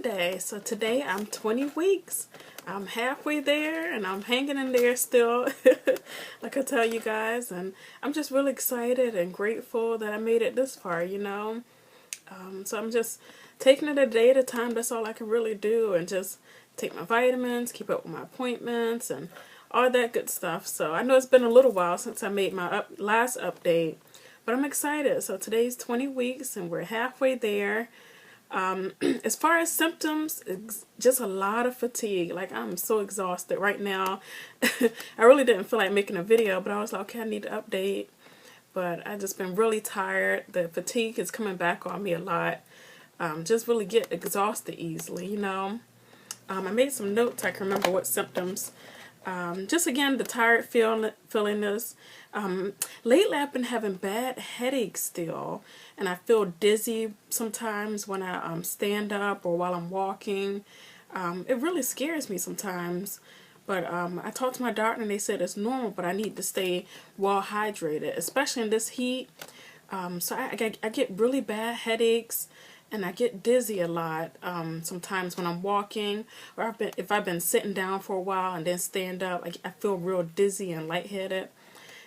Monday. So today I'm 20 weeks. I'm halfway there and I'm hanging in there still, like I tell you guys. And I'm just really excited and grateful that I made it this far. So I'm just taking it a day at a time. That's all I can really do. And just take my vitamins, keep up with my appointments, and all that good stuff. So I know it's been a little while since I made my last update, but I'm excited. So today's 20 weeks and we're halfway there. As far as symptoms, it's just a lot of fatigue. Like, I'm so exhausted right now. I really didn't feel like making a video, but I was like, okay, I need to update. But I just been really tired. The fatigue is coming back on me a lot. Just really get exhausted easily. I made some notes. I can remember what symptoms. Just again, the tired feelingness. Lately I've been having bad headaches still, and I feel dizzy sometimes when I stand up or while I'm walking. It really scares me sometimes, but I talked to my doctor and they said it's normal, but I need to stay well hydrated, especially in this heat. So I get really bad headaches. And I get dizzy a lot sometimes when I'm walking, or if I've been sitting down for a while and then stand up, I feel real dizzy and lightheaded.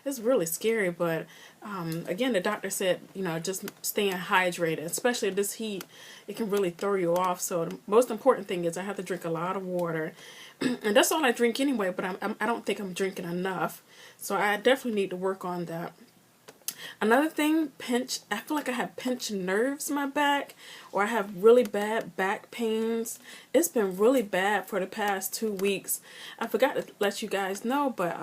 It's really scary, but again, the doctor said, just staying hydrated, especially this heat, it can really throw you off. So the most important thing is I have to drink a lot of water, and that's all I drink anyway, but I don't think I'm drinking enough. So I definitely need to work on that. Another thing, I feel like I have pinched nerves in my back, or I have really bad back pains. It's been really bad for the past 2 weeks. I forgot to let you guys know, but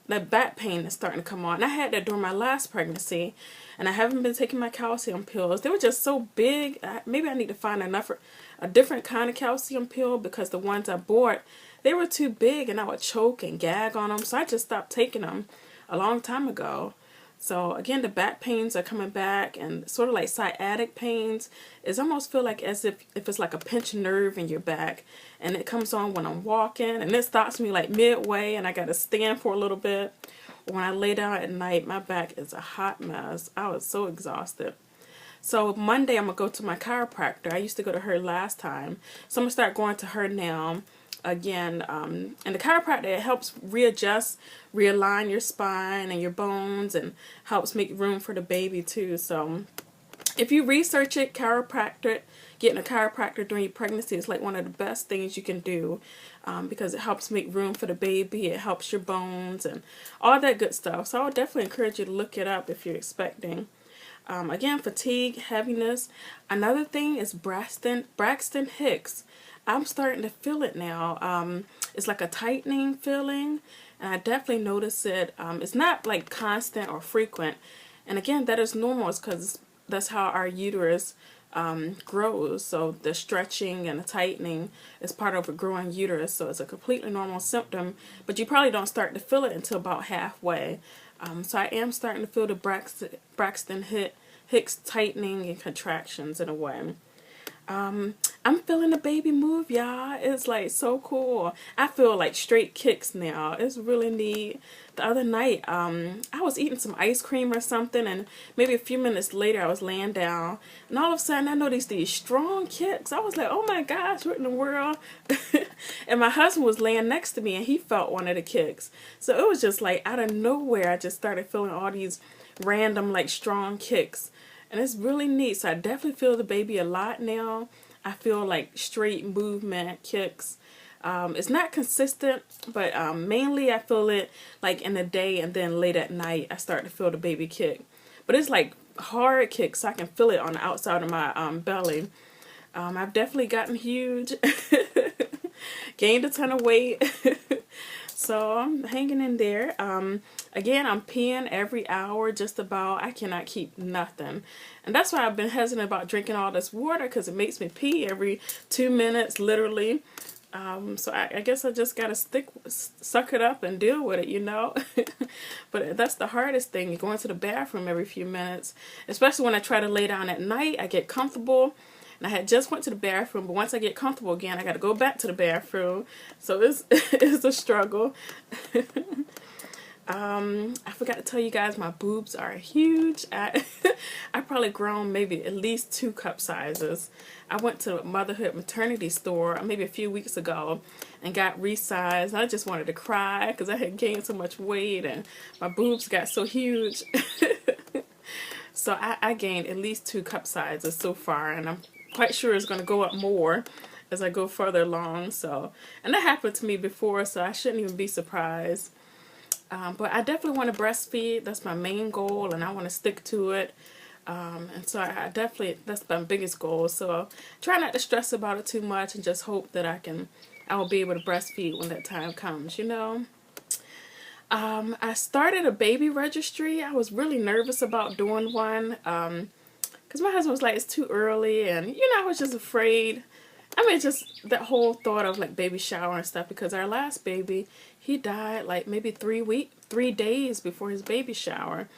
the back pain is starting to come on. I had that during my last pregnancy, and I haven't been taking my calcium pills. They were just so big. Maybe I need to find a different kind of calcium pill, because the ones I bought, they were too big, and I would choke and gag on them. So I just stopped taking them a long time ago. So again, the back pains are coming back, and sort of like sciatic pains. It's almost feel like as if it's like a pinched nerve in your back, and it comes on when I'm walking, and it stops me like midway, and I got to stand for a little bit. When I lay down at night, my back is a hot mess. I was so exhausted. So Monday, I'm going to go to my chiropractor. I used to go to her last time, so I'm going to start going to her now. Again, and the chiropractor, it helps readjust, realign your spine and your bones, and helps make room for the baby too. So if you research it, getting a chiropractor during your pregnancy is like one of the best things you can do, because it helps make room for the baby. It helps your bones and all that good stuff. So I would definitely encourage you to look it up if you're expecting. Again, fatigue, heaviness. Another thing is Braxton Hicks. I'm starting to feel it now. It's like a tightening feeling, and I definitely notice it. It's not like constant or frequent, and again, that is normal. It's because that's how our uterus grows. So the stretching and the tightening is part of a growing uterus. So it's a completely normal symptom, but you probably don't start to feel it until about halfway. So I am starting to feel the Braxton Hicks tightening and contractions in a way. I'm feeling the baby move, y'all. It's like so cool. I feel like straight kicks now. It's really neat. The other night, I was eating some ice cream or something, and maybe a few minutes later I was laying down, and all of a sudden I noticed these strong kicks. I was like, oh my gosh, what in the world? And my husband was laying next to me, and he felt one of the kicks. So it was just like out of nowhere, I just started feeling all these random like strong kicks. And it's really neat. So I definitely feel the baby a lot now. I feel like straight movement, kicks. It's not consistent, but mainly I feel it like in the day, and then late at night I start to feel the baby kick. But it's like hard kicks, so I can feel it on the outside of my belly. I've definitely gotten huge, gained a ton of weight. So I'm hanging in there. Again, I'm peeing every hour just about. I cannot keep nothing. And that's why I've been hesitant about drinking all this water, because it makes me pee every 2 minutes, literally. So I guess I just got to suck it up and deal with it, But that's the hardest thing, going to the bathroom every few minutes. Especially when I try to lay down at night, I get comfortable. And I had just went to the bathroom, but once I get comfortable again, I got to go back to the bathroom. So it's a struggle. I forgot to tell you guys my boobs are huge. I probably grown maybe at least 2 cup sizes. I went to a motherhood maternity store maybe a few weeks ago and got resized. I just wanted to cry because I had gained so much weight and my boobs got so huge. So I gained at least 2 cup sizes so far, and I'm quite sure it's going to go up more as I go further along. So, and that happened to me before, so I shouldn't even be surprised. But I definitely want to breastfeed. That's my main goal, and I want to stick to it. And so I definitely, that's my biggest goal. So try not to stress about it too much and just hope that I will be able to breastfeed when that time comes, you know. I started a baby registry. I was really nervous about doing one because my husband was like, it's too early, and you know, I was just afraid. I mean, just that whole thought of like baby shower and stuff, because our last baby, he died like maybe 3 days before his baby shower.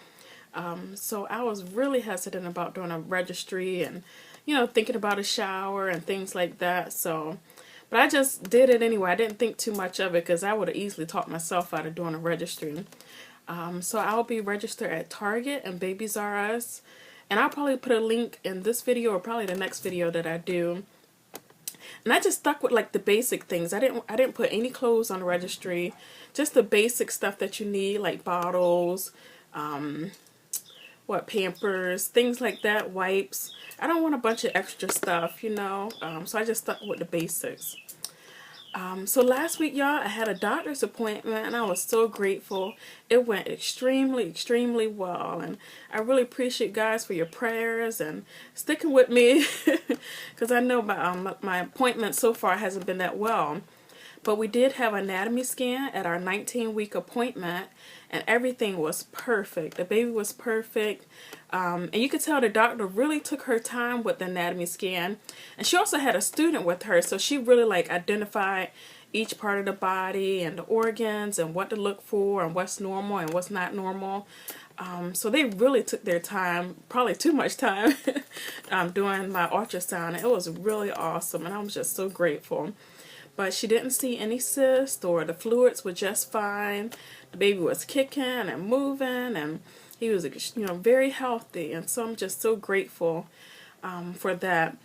So I was really hesitant about doing a registry and, you know, thinking about a shower and things like that. So, but I just did it anyway. I didn't think too much of it because I would have easily talked myself out of doing a registry. So I'll be registered at Target and Babies R Us. And I'll probably put a link in this video or probably the next video that I do. And I just stuck with like the basic things. I didn't put any clothes on the registry. Just the basic stuff that you need, like bottles, Pampers, things like that, wipes. I don't want a bunch of extra stuff, you know. So I just stuck with the basics. So last week, y'all, I had a doctor's appointment, and I was so grateful. It went extremely, extremely well, and I really appreciate guys for your prayers and sticking with me, because I know my appointment so far hasn't been that well. But we did have an anatomy scan at our 19-week appointment, and everything was perfect. The baby was perfect. And you could tell the doctor really took her time with the anatomy scan. And she also had a student with her, so she really like identified each part of the body and the organs and what to look for and what's normal and what's not normal. So they really took their time, probably too much time, doing my ultrasound. It was really awesome, and I was just so grateful. But she didn't see any cysts, or the fluids were just fine. The baby was kicking and moving, and he was, you know, very healthy. And so I'm just so grateful for that.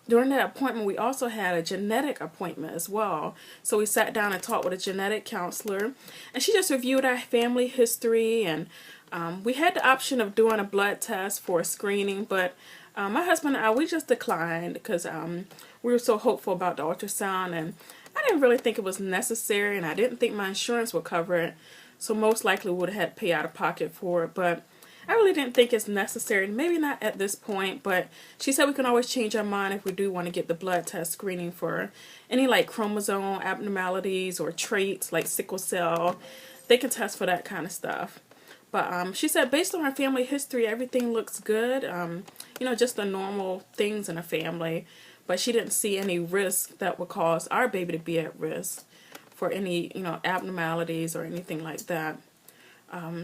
During that appointment, we also had a genetic appointment as well. So we sat down and talked with a genetic counselor, and she just reviewed our family history, and we had the option of doing a blood test for a screening, but my husband and I, we just declined because we were so hopeful about the ultrasound, and I didn't really think it was necessary, and I didn't think my insurance would cover it, so most likely we would have had to pay out of pocket for it. But I really didn't think it's necessary, maybe not at this point, but she said we can always change our mind if we do want to get the blood test screening for any like chromosome abnormalities or traits like sickle cell. They can test for that kind of stuff. But she said based on our family history, everything looks good. You know, just the normal things in a family. But she didn't see any risk that would cause our baby to be at risk for any, you know, abnormalities or anything like that.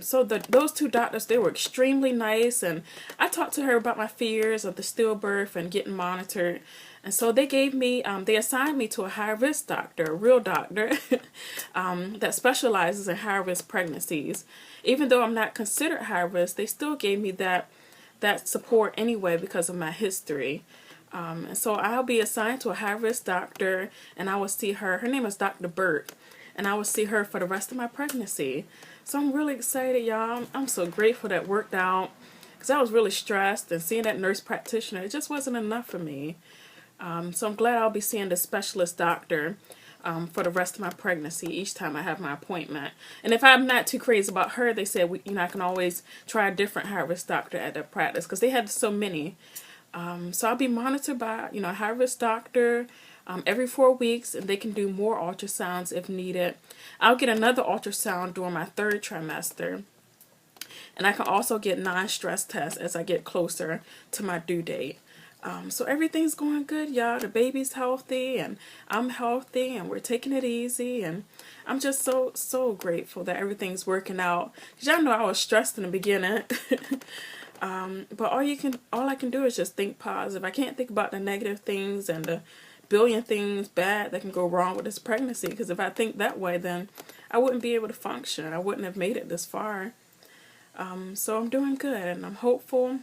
So those two doctors, they were extremely nice, and I talked to her about my fears of the stillbirth and getting monitored. And so they gave me, they assigned me to a high-risk doctor, a real doctor, that specializes in high-risk pregnancies. Even though I'm not considered high-risk, they still gave me that support anyway because of my history. And so I'll be assigned to a high-risk doctor, and I will see her. Her name is Dr. Burt, and I will see her for the rest of my pregnancy. So I'm really excited, y'all. I'm so grateful that worked out, because I was really stressed, and seeing that nurse practitioner, it just wasn't enough for me. So I'm glad I'll be seeing the specialist doctor for the rest of my pregnancy each time I have my appointment. And if I'm not too crazy about her, they said, you know, I can always try a different high-risk doctor at their practice, because they had so many. So I'll be monitored by, you know, a high-risk doctor every 4 weeks, and they can do more ultrasounds if needed. I'll get another ultrasound during my 3rd trimester, and I can also get non-stress tests as I get closer to my due date. So everything's going good, y'all. The baby's healthy, and I'm healthy, and we're taking it easy, and I'm just so grateful that everything's working out. 'Cause y'all know I was stressed in the beginning. But all I can do is just think positive. I can't think about the negative things and the billion things bad that can go wrong with this pregnancy, because if I think that way, then I wouldn't be able to function. I wouldn't have made it this far. So I'm doing good and I'm hopeful.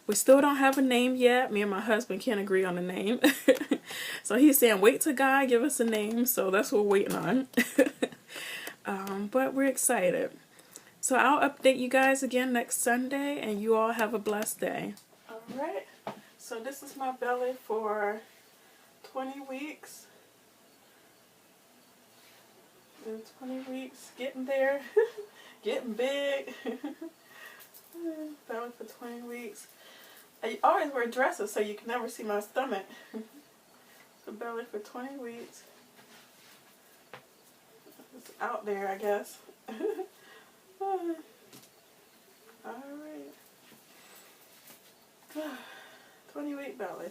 We still don't have a name yet. Me and my husband can't agree on a name. So he's saying wait till God give us a name. So that's what we're waiting on. But we're excited. So I'll update you guys again next Sunday, and you all have a blessed day. Alright, so this is my belly for 20 weeks. And 20 weeks, getting there, getting big. Belly for 20 weeks. I always wear dresses so you can never see my stomach. So belly for 20 weeks. It's out there, I guess. Alright. 20-week belly.